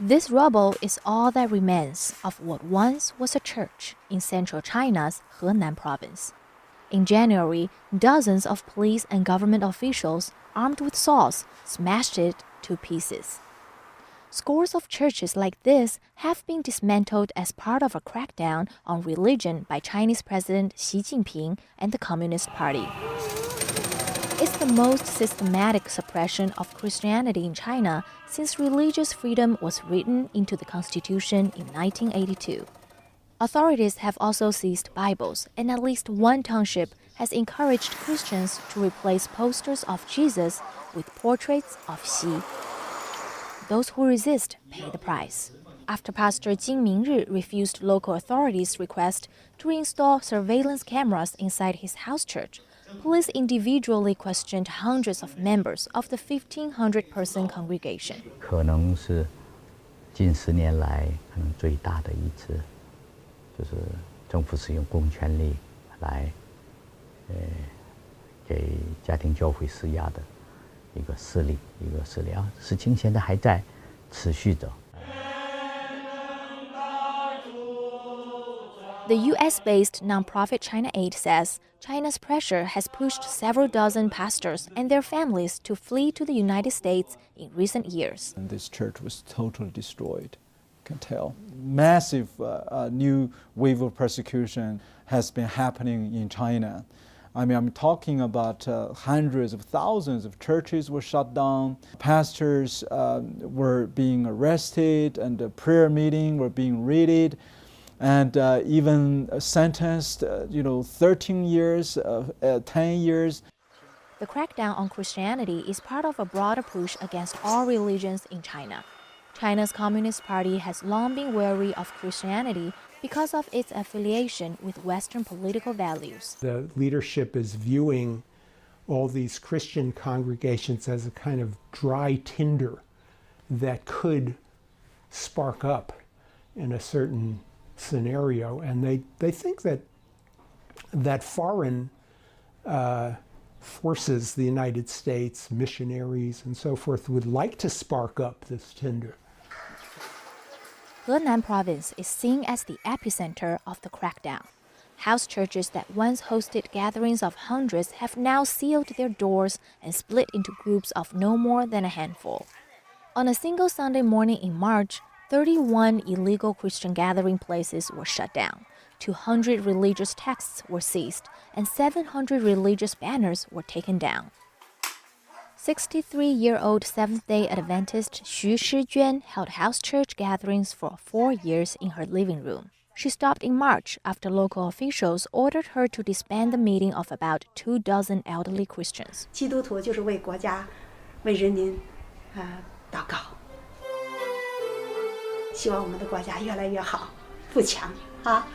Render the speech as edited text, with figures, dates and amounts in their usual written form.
This rubble is all that remains of what once was a church in central China's Henan province. In January, dozens of police and government officials, armed with saws, smashed it to pieces. Scores of churches like this have been dismantled as part of a crackdown on religion by Chinese President Xi Jinping and the Communist Party. It's the most systematic suppression of Christianity in China since religious freedom was written into the constitution in 1982. Authorities have also seized Bibles, and at least one township has encouraged Christians to replace posters of Jesus with portraits of Xi. Those who resist pay the price. After Pastor Jin Mingri refused local authorities' request to reinstall surveillance cameras inside his house church, police individually questioned hundreds of members of the 1,500-person congregation. 可能是近10年来可能最大的一次，就是政府使用公权力来，给家庭教会施压的一个事例啊，事情现在还在持续着。 The US-based nonprofit China Aid says China's pressure has pushed several dozen pastors and their families to flee to the United States in recent years. And this church was totally destroyed, you can tell. Massive new wave of persecution has been happening in China. I mean, I'm talking about hundreds of thousands of churches were shut down, pastors were being arrested, and the prayer meeting were being raided. And even sentenced, 13 years, 10 years. The crackdown on Christianity is part of a broader push against all religions in China. China's Communist Party has long been wary of Christianity because of its affiliation with Western political values. The leadership is viewing all these Christian congregations as a kind of dry tinder that could spark up in a certain scenario, and they think that foreign forces, the United States, missionaries, and so forth, would like to spark up this tinder. Henan province is seen as the epicenter of the crackdown. House churches that once hosted gatherings of hundreds have now sealed their doors and split into groups of no more than a handful. On a single Sunday morning in March, 31 illegal Christian gathering places were shut down, 200 religious texts were seized, and 700 religious banners were taken down. 63-year-old Seventh-day Adventist Xu Shijuan held house church gatherings for 4 years in her living room. She stopped in March after local officials ordered her to disband the meeting of about 24 elderly Christians. 基督徒就是为国家、为人民祷告。 希望我们的国家越来越好，富强啊！